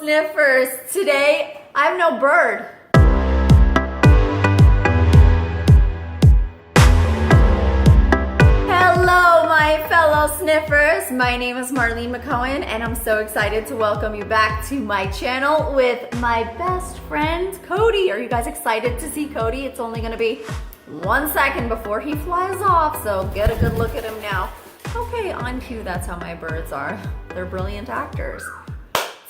sniffers. Today, I have no bird. Hello, my fellow sniffers. My name is Marlene McCohen, and I'm so excited to welcome you back to my channel with my best friend, Cody. Are you guys excited to see Cody? It's only gonna be 1 second before he flies off, so get a good look at him now. Okay, on cue, that's how my birds are. They're brilliant actors.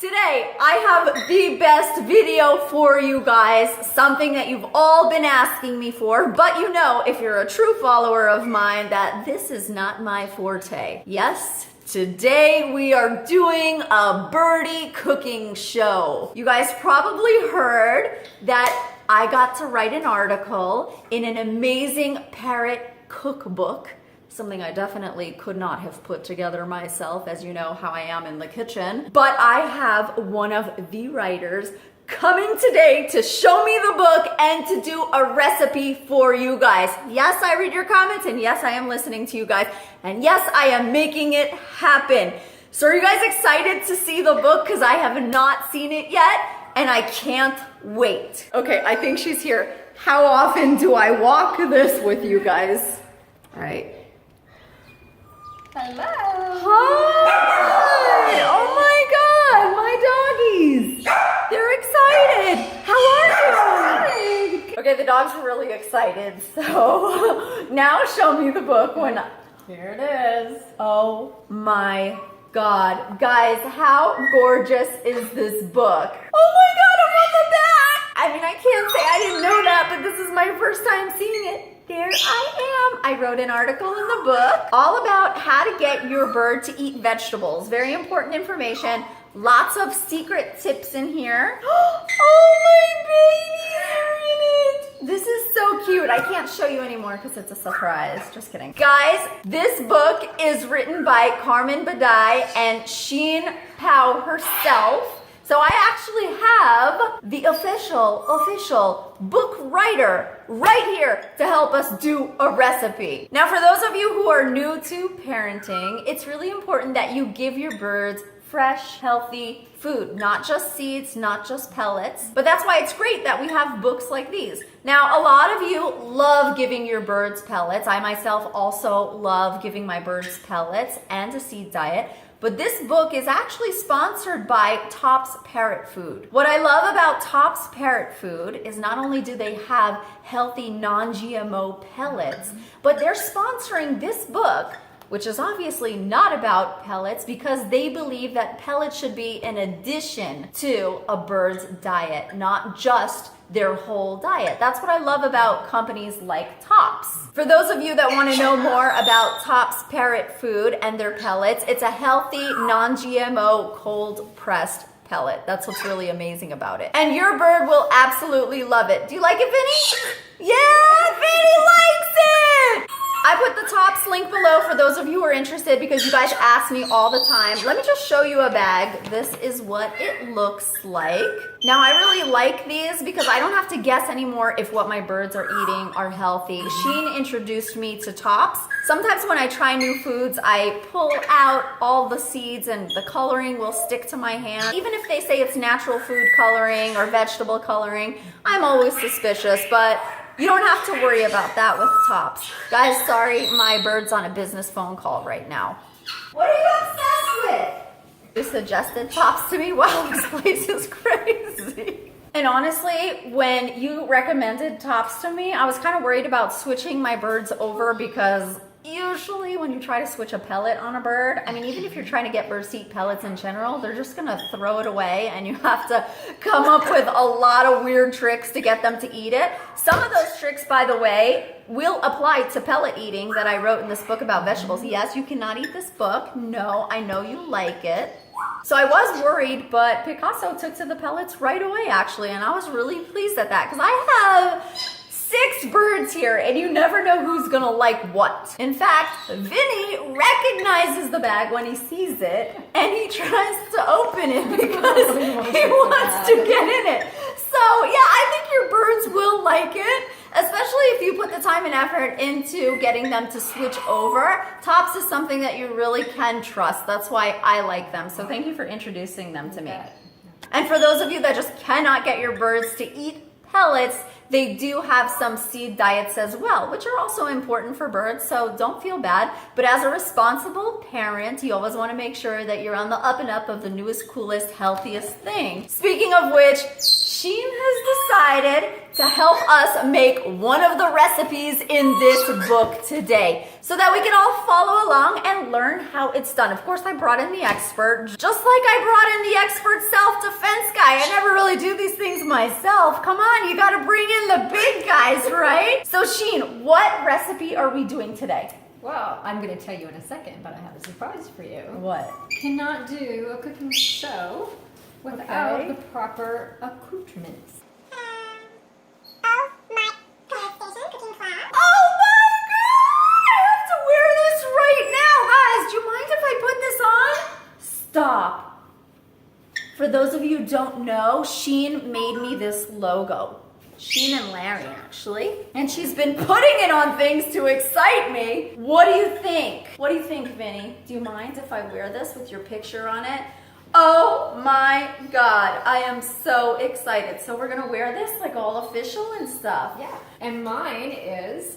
Today, I have the best video for you guys, something that you've all been asking me for, but you know, if you're a true follower of mine, that this is not my forte. Yes, today we are doing a birdie cooking show. You guys probably heard that I got to write an article in an amazing parrot cookbook. Something I definitely could not have put together myself, as you know how I am in the kitchen. But I have one of the writers coming today to show me the book and to do a recipe for you guys. Yes, I read your comments, and yes, I am listening to you guys, and yes, I am making it happen. So are you guys excited to see the book? Because I have not seen it yet, and I can't wait. Okay, I think she's here. How often do I walk this with you guys? All right. Hello. Hi! Oh my God, my doggies! They're excited. How are you? Okay, the dogs are really excited. So now show me the book when. Here it is. Oh my God, guys, how gorgeous is this book? Oh my God, I'm on the back. I mean, I can't say I didn't know that, but this is my first time seeing it. There I am. I wrote an article in the book all about how to get your bird to eat vegetables. Very important information. Lots of secret tips in here. Oh, my babies are in it. This is so cute. I can't show you anymore because it's a surprise. Just kidding. Guys, this book is written by Carmen Badai and Sheen Pao herself. So I actually have the official book writer right here to help us do a recipe. Now, for those of you who are new to parenting, it's really important that you give your birds fresh, healthy food, not just seeds, not just pellets. But that's why it's great that we have books like these. Now, a lot of you love giving your birds pellets. I myself also love giving my birds pellets and a seed diet. But this book is actually sponsored by Tops Parrot Food. What I love about Tops Parrot Food is not only do they have healthy non-GMO pellets, but they're sponsoring this book, which is obviously not about pellets, because they believe that pellets should be an addition to a bird's diet, not just their whole diet. That's what I love about companies like Tops. For those of you that want to know more about Tops Parrot Food and their pellets, it's a healthy, non-GMO, cold-pressed pellet. That's what's really amazing about it. And your bird will absolutely love it. Do you like it, Vinny? Yeah, Vinny likes it! I put the Tops link below for those of you who are interested, because you guys ask me all the time. Let me just show you a bag. This is what it looks like. Now, I really like these because I don't have to guess anymore if what my birds are eating are healthy. Sheen introduced me to Tops. Sometimes when I try new foods, I pull out all the seeds and the coloring will stick to my hand. Even if they say it's natural food coloring or vegetable coloring, I'm always suspicious, but you don't have to worry about that with Tops. Guys, sorry, my bird's on a business phone call right now. What are you obsessed with? You suggested Tops to me? Wow, this place is crazy. And honestly, when you recommended Tops to me, I was kind of worried about switching my birds over, because usually when you try to switch a pellet on a bird, I mean, even if you're trying to get birds to eat pellets in general, they're just gonna throw it away, and you have to come up with a lot of weird tricks to get them to eat it. Some of those tricks, by the way, will apply to pellet eating that I wrote in this book about vegetables. Yes, you cannot eat this book. No, I know you like it. So I was worried, but Picasso took to the pellets right away, actually, and I was really pleased at that, because I have 6 birds here, and you never know who's gonna like what. In fact, Vinny recognizes the bag when he sees it, and he tries to open it because he wants to get in it. So yeah, I think your birds will like it, especially if you put the time and effort into getting them to switch over. Tops is something that you really can trust. That's why I like them. So thank you for introducing them to me. And for those of you that just cannot get your birds to eat pellets, they do have some seed diets as well, which are also important for birds, so don't feel bad. But as a responsible parent, you always want to make sure that you're on the up and up of the newest, coolest, healthiest thing. Speaking of which, Sheen has decided to help us make one of the recipes in this book today so that we can all follow along and learn how it's done. Of course, I brought in the expert, just like I brought in the expert self-defense guy. I never really do these things myself. Come on, you gotta bring in the big guys, right? So Sheen, what recipe are we doing today? Well, I'm going to tell you in a second, but I have a surprise for you. What? Cannot do a cooking show without the proper accoutrements. Oh my PlayStation cooking class. Oh my God! I have to wear this right now. Guys, do you mind if I put this on? Stop. For those of you who don't know, Sheen made me this logo. Sheen and Larry, actually. And she's been putting it on things to excite me. What do you think? What do you think, Vinny? Do you mind if I wear this with your picture on it? Oh my God, I am so excited. So we're gonna wear this like all official and stuff. Yeah, and mine is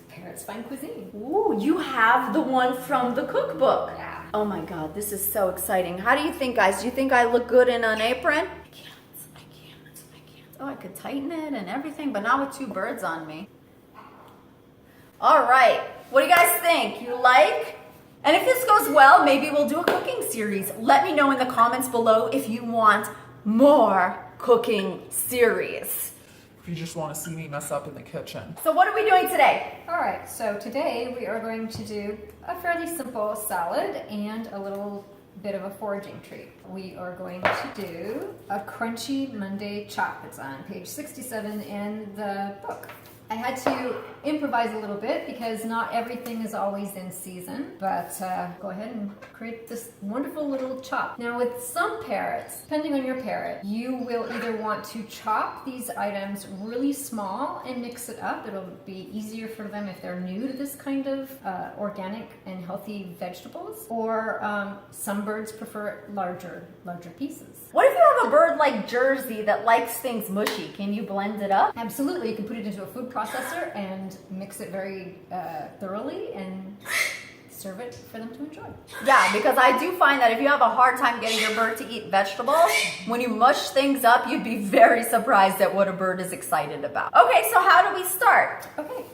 Parrots Fine Cuisine. Ooh, you have the one from the cookbook. Yeah. Oh my God, this is so exciting. How do you think, guys? Do you think I look good in an apron? Oh, I could tighten it and everything, but not with two birds on me. All right, what do you guys think? You like? And if this goes well, maybe we'll do a cooking series. Let me know in the comments below if you want more cooking series. If you just want to see me mess up in the kitchen. So what are we doing today? All right, so today we are going to do a fairly simple salad and a little bit of a foraging treat. We are going to do a crunchy Monday chop. It's on page 67 in the book. I had to improvise a little bit because not everything is always in season, but go ahead and create this wonderful little chop. Now with some parrots, depending on your parrot, you will either want to chop these items really small and mix it up. It'll be easier for them if they're new to this kind of organic and healthy vegetables, or some birds prefer larger pieces. What if you have a bird like Jersey that likes things mushy? Can you blend it up? Absolutely, you can put it into a food processor and mix it very thoroughly and serve it for them to enjoy. Yeah, because I do find that if you have a hard time getting your bird to eat vegetables, when you mush things up, you'd be very surprised at what a bird is excited about. Okay, so how do we start? Okay,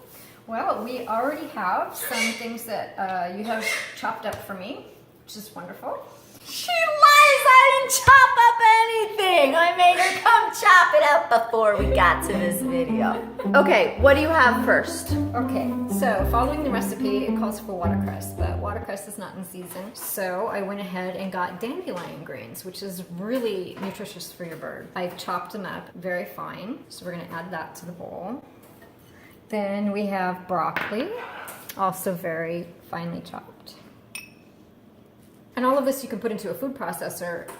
well, we already have some things that you have chopped up for me, which is wonderful. She lies, I didn't chop up anything. I made her come chop it up before we got to this video. Okay, what do you have first? Okay, so following the recipe, it calls for watercress, but watercress is not in season. So I went ahead and got dandelion greens, which is really nutritious for your bird. I've chopped them up very fine, so we're gonna add that to the bowl. Then we have broccoli, also very finely chopped. And all of this you can put into a food processor,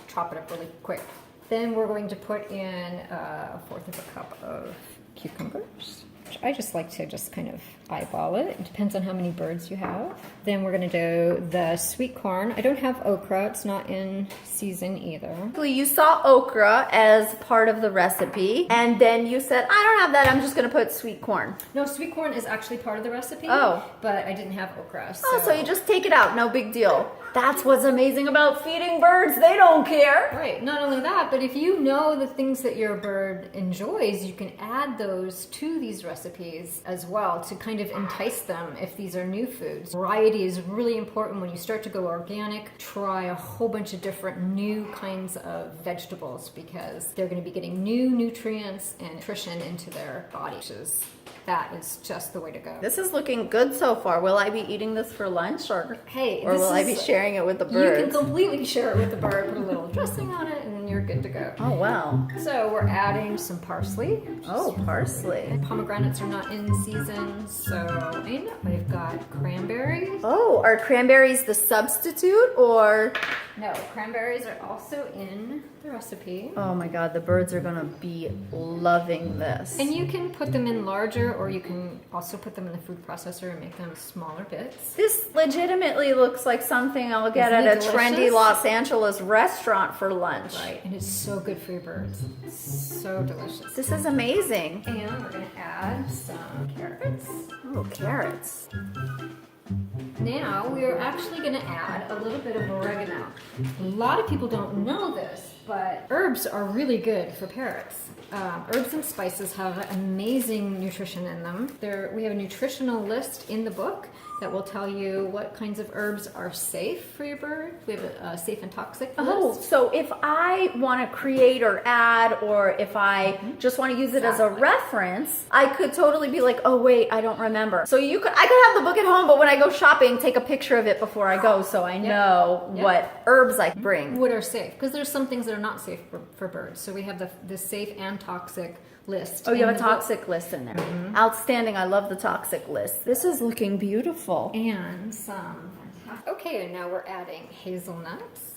chop it up really quick. Then we're going to put in 1/4 of a cup of cucumbers. I just like to just kind of eyeball it. It depends on how many birds you have. Then we're gonna do the sweet corn. I don't have okra, it's not in season either. You saw okra as part of the recipe, and then you said, I don't have that, I'm just gonna put sweet corn. No, sweet corn is actually part of the recipe. Oh. But I didn't have okra. So you just take it out, no big deal. That's what's amazing about feeding birds, they don't care. Right, not only that, but if you know the things that your bird enjoys, you can add those to these recipes as well to kind of entice them if these are new foods. Variety is really important when you start to go organic. Try a whole bunch of different new kinds of vegetables because they're going to be getting new nutrients and nutrition into their bodies. That is just the way to go. This is looking good so far. Will I be eating this for lunch or will I be sharing it with the birds? You can completely share it with the bird, put a little dressing on it, and then you're good to go. Oh, wow. So we're adding some parsley. Oh, parsley. Pomegranates are not in season, so we've got cranberries. Oh, are cranberries the substitute or? No, cranberries are also in the recipe. Oh my God, the birds are gonna be loving this. And you can put them in larger, or you can also put them in the food processor and make them smaller bits. This legitimately looks like something I'll get Isn't at it a trendy delicious? Los Angeles restaurant for lunch. Right. right, and it's so good for your birds. So delicious. This is amazing. And we're gonna add some carrots. Oh, carrots. Now we are actually gonna add a little bit of oregano. A lot of people don't know this, but herbs are really good for parrots. Herbs and spices have amazing nutrition in them. We have a nutritional list in the book that will tell you what kinds of herbs are safe for your bird. We have a safe and toxic list. Oh, so if I want to create or add, or if I just want to use it as a reference, I could totally be like, oh wait, I don't remember. So I could have the book at home, but when I go shopping, take a picture of it before I go, so I know what herbs I bring. What are safe? Because there's some things that are not safe for birds. So we have the safe and toxic list. Oh, you have a toxic list in there. Outstanding. I love the toxic list. This is looking beautiful. And some. Okay, and now we're adding hazelnuts.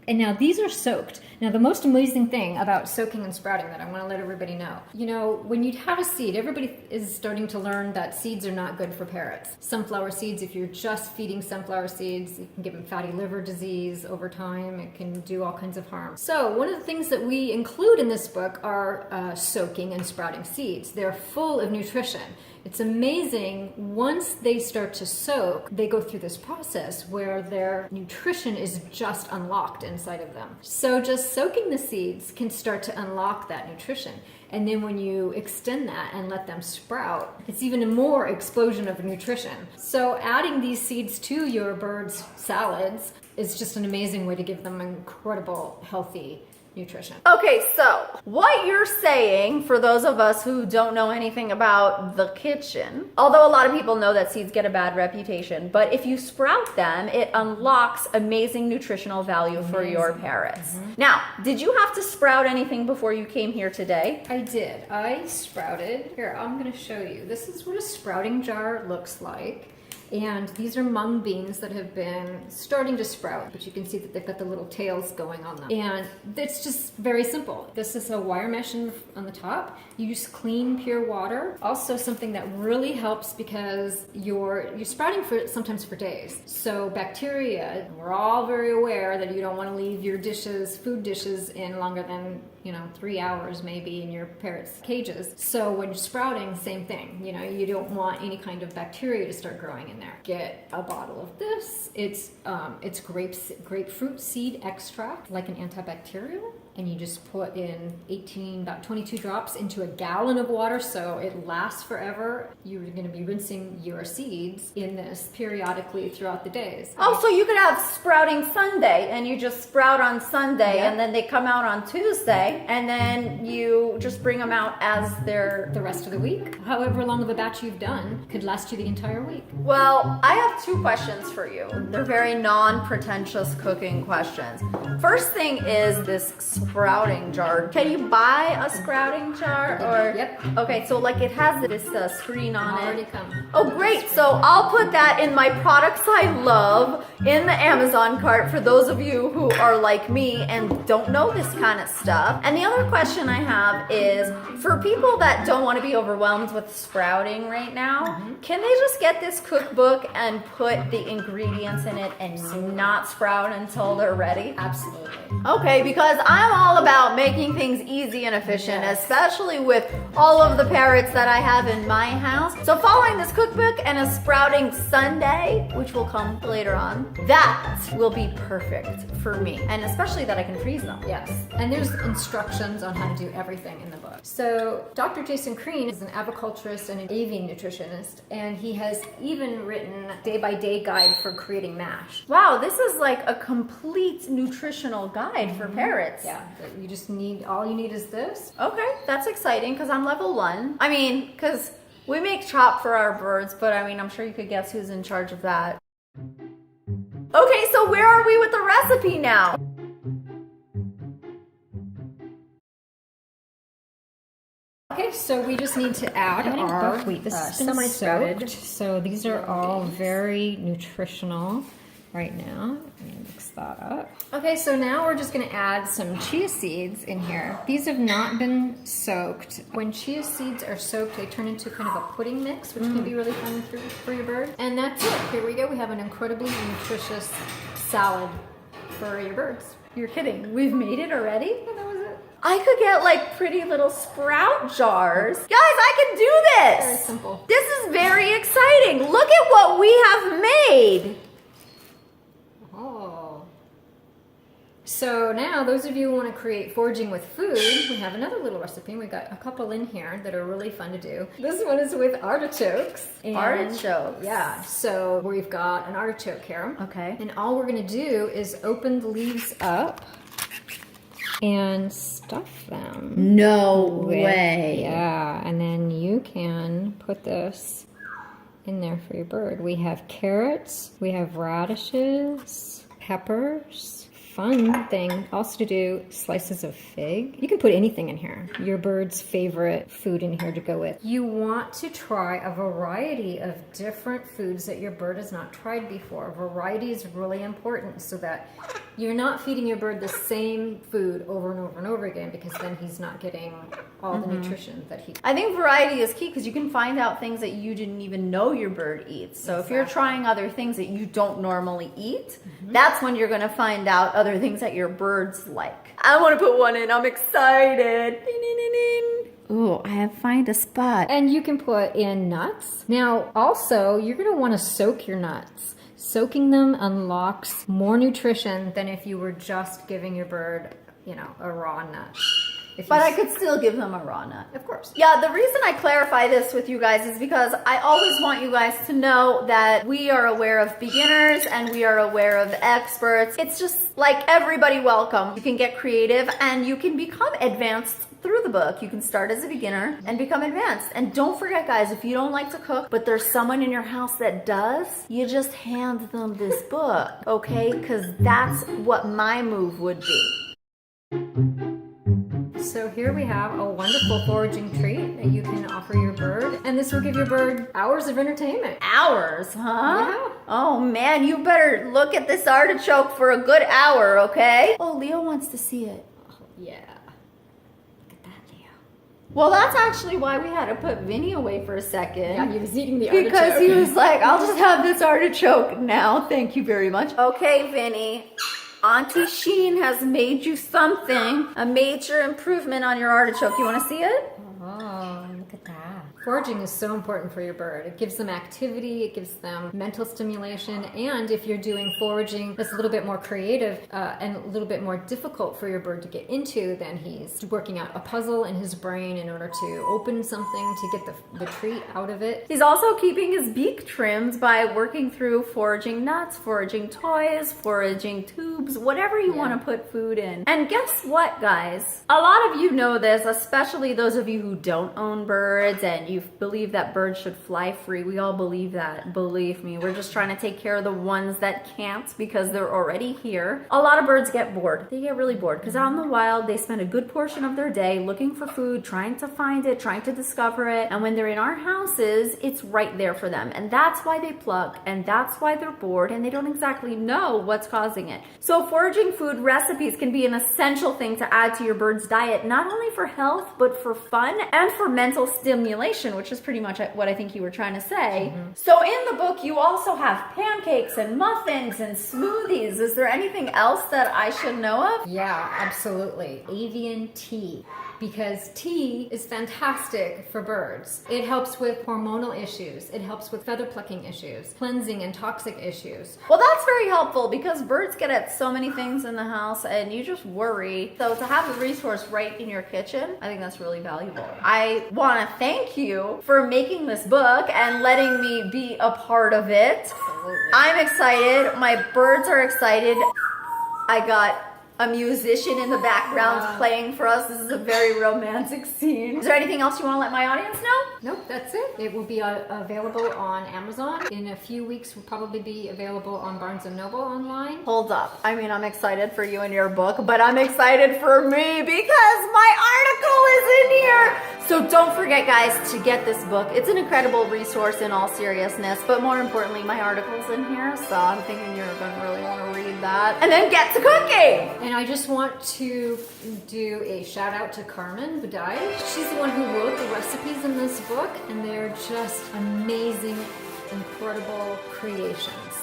And now these are soaked. Now the most amazing thing about soaking and sprouting that I want to let everybody know, you know, when you have a seed, everybody is starting to learn that seeds are not good for parrots. Sunflower seeds, if you're just feeding sunflower seeds, you can give them fatty liver disease over time. It can do all kinds of harm. So one of the things that we include in this book are soaking and sprouting seeds. They're full of nutrition. It's amazing, once they start to soak, they go through this process where their nutrition is just unlocked inside of them. So just soaking the seeds can start to unlock that nutrition. And then when you extend that and let them sprout, it's even a more explosion of nutrition. So adding these seeds to your birds' salads is just an amazing way to give them incredible, healthy nutrition. Okay, so what you're saying, for those of us who don't know anything about the kitchen, although a lot of people know that seeds get a bad reputation, but if you sprout them, it unlocks amazing nutritional value for your parrots. Now, did you have to sprout anything before you came here today? I did. I sprouted. Here, I'm going to show you. This is what a sprouting jar looks like. And these are mung beans that have been starting to sprout, but you can see that they've got the little tails going on them. And it's just very simple. This is a wire mesh on the top. You use clean, pure water. Also something that really helps because you're sprouting sometimes for days. So bacteria, we're all very aware that you don't want to leave your food dishes in longer than 3 hours maybe in your parrots' cages. So when you're sprouting, same thing. You don't want any kind of bacteria to start growing in there. Get a bottle of this. It's grapefruit seed extract, like an antibacterial, and you just put in about 22 drops into a gallon of water, so it lasts forever. You're going to be rinsing your seeds in this periodically throughout the days. Oh, so you could have sprouting Sunday, and you just sprout on Sunday, and then they come out on Tuesday, and then you just bring them out as the rest of the week. However long of a batch you've done could last you the entire week. Well, I have 2 questions for you. They're very non-pretentious cooking questions. First thing is this sprouting jar. Can you buy a sprouting jar? Or Yep. Okay, so like it has this screen on Already it. come. Oh, great. So I'll put that in my products I love in the Amazon cart for those of you who are like me and don't know this kind of stuff. And the other question I have is, for people that don't want to be overwhelmed with sprouting right now, can they just get this cookbook and put the ingredients in it and not sprout until they're ready? Absolutely. Okay, because I'm all about making things easy and efficient, especially with all of the parrots that I have in my house. So following this cookbook and a sprouting Sunday, which will come later on, that will be perfect for me. And especially that I can freeze them. Yes, and there's instructions on how to do everything in the book. So Dr. Jason Crean is an aviculturist and an avian nutritionist, and he has even written a day-by-day guide for creating mash. Wow, this is like a complete nutritional guide for parrots. Yeah, all you need is this. Okay, that's exciting because I'm level 1. I mean, because we make chop for our birds, but I mean, I'm sure you could guess who's in charge of that. Okay, so where are we with the recipe now? Okay, so we just need to add our buckwheat. This is semi-sprouted. So these are all very nutritional right now. I'm gonna mix that up. Okay, so now we're just gonna add some chia seeds in here. These have not been soaked. When chia seeds are soaked, they turn into kind of a pudding mix, which can be really fun for your bird. And that's it. Here we go. We have an incredibly nutritious salad for your birds. You're kidding. We've made it already? Yeah, that was it. I could get like pretty little sprout jars. Guys, I can do Very this. simple. This is very exciting. Look at what we have made. Oh. So now those of you who want to create foraging with food, we have another little recipe. We got a couple in here that are really fun to do. This one is with artichokes. And Artichokes. yeah, so we've got an artichoke here. Okay. And all we're going to do is open the leaves up and stuff them. No with- way. Yeah, and then you can put this in there for your bird. We have carrots, we have radishes, peppers. Fun thing also to do, slices of fig. You can put anything in here. Your bird's favorite food in here to go with. You want to try a variety of different foods that your bird has not tried before. Variety is really important so that you're not feeding your bird the same food over and over and over again, because then he's not getting all the nutrition that he. I think variety is key because you can find out things that you didn't even know your bird eats. So if you're trying other things that you don't normally eat, that's when you're going to find out other things that your birds like. I want to put one in. I'm excited. Ooh, I have find a spot. And you can put in nuts. Now, also, you're going to want to soak your nuts. Soaking them unlocks more nutrition than if you were just giving your bird, you know, a raw nut. But I could still give them a raw nut. Of course. Yeah, the reason I clarify this with you guys is because I always want you guys to know that we are aware of beginners and we are aware of experts. It's just like everybody welcome. You can get creative and you can become advanced through the book. You can start as a beginner and become advanced. And don't forget, guys, if you don't like to cook, but there's someone in your house that does, you just hand them this book, okay? Because that's what my move would be. So here we have a wonderful foraging treat that you can offer your bird. And this will give your bird hours of entertainment. Hours, huh? Yeah. Oh man, you better look at this artichoke for a good hour, okay? Oh, Leo wants to see it. Yeah. Look at that, Leo. Well, that's actually why we had to put Vinny away for a second. Yeah, he was eating the artichoke. Because he was like, I'll just have this artichoke now. Thank you very much. Okay, Vinny. Auntie Sheen has made you something. A major improvement on your artichoke. You want to see it? Oh, look at that. Foraging is so important for your bird. It gives them activity, it gives them mental stimulation, and if you're doing foraging that's a little bit more creative and a little bit more difficult for your bird to get into, then he's working out a puzzle in his brain in order to open something to get the treat out of it. He's also keeping his beak trimmed by working through foraging nuts, foraging toys, foraging tubes, whatever you want to put food in. And guess what, guys? A lot of you know this, especially those of you who don't own birds and you believe that birds should fly free. We all believe that. Believe me, we're just trying to take care of the ones that can't because they're already here. A lot of birds get bored. They get really bored because out in the wild, they spend a good portion of their day looking for food, trying to find it, trying to discover it. And when they're in our houses, it's right there for them. And that's why they pluck, and that's why they're bored, and they don't exactly know what's causing it. So foraging food recipes can be an essential thing to add to your bird's diet, not only for health, but for fun and for mental stimulation, which is pretty much what I think you were trying to say. So in the book, you also have pancakes and muffins and smoothies. Is there anything else that I should know of? Yeah, absolutely. Avian tea. Because tea is fantastic for birds. It helps with hormonal issues. It helps with feather plucking issues, cleansing and toxic issues. Well, that's very helpful because birds get at so many things in the house and you just worry. So to have a resource right in your kitchen, I think that's really valuable. I want to thank you for making this book and letting me be a part of it. Absolutely. I'm excited. My birds are excited. I got a musician in the background playing for us. This is a very romantic scene. Is there anything else you want to let my audience know? Nope, that's it. It will be available on Amazon. In a few weeks, will probably be available on Barnes & Noble online. Hold up. I mean, I'm excited for you and your book, but I'm excited for me because my article is in here. So don't forget, guys, to get this book. It's an incredible resource in all seriousness, but more importantly, my article's in here, so I'm thinking you're going to really want to read that. And then get to cooking! And I just want to do a shout out to Carmen Budai. She's the one who wrote the recipes in this book, and they're just amazing, incredible creations.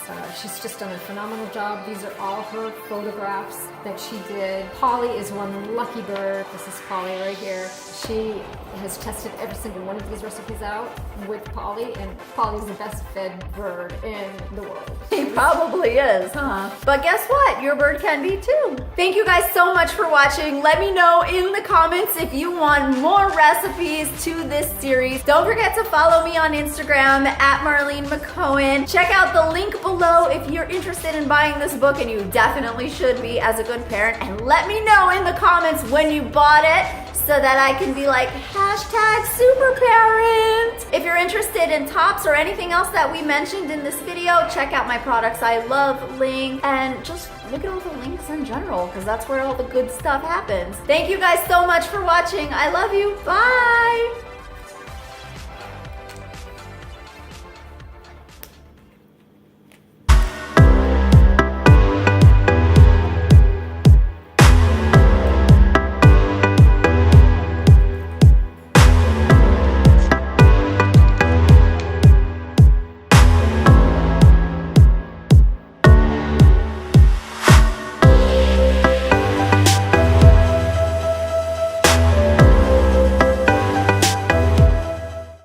She's just done a phenomenal job. These are all her photographs that she did. Polly is one lucky bird. This is Polly right here. She has tested every single one of these recipes out with Polly, and Polly's the best fed bird in the world. He probably is, huh? But guess what? Your bird can be too. Thank you guys so much for watching. Let me know in the comments if you want more recipes to this series. Don't forget to follow me on Instagram at Marlene McCohen. Check out the link below if you're interested in buying this book, and you definitely should be as a good parent. And let me know in the comments when you bought it, so that I can be like, #superparent. If you're interested in tops or anything else that we mentioned in this video, check out my Products I Love link, and just look at all the links in general, because that's where all the good stuff happens. Thank you guys so much for watching. I love you. Bye.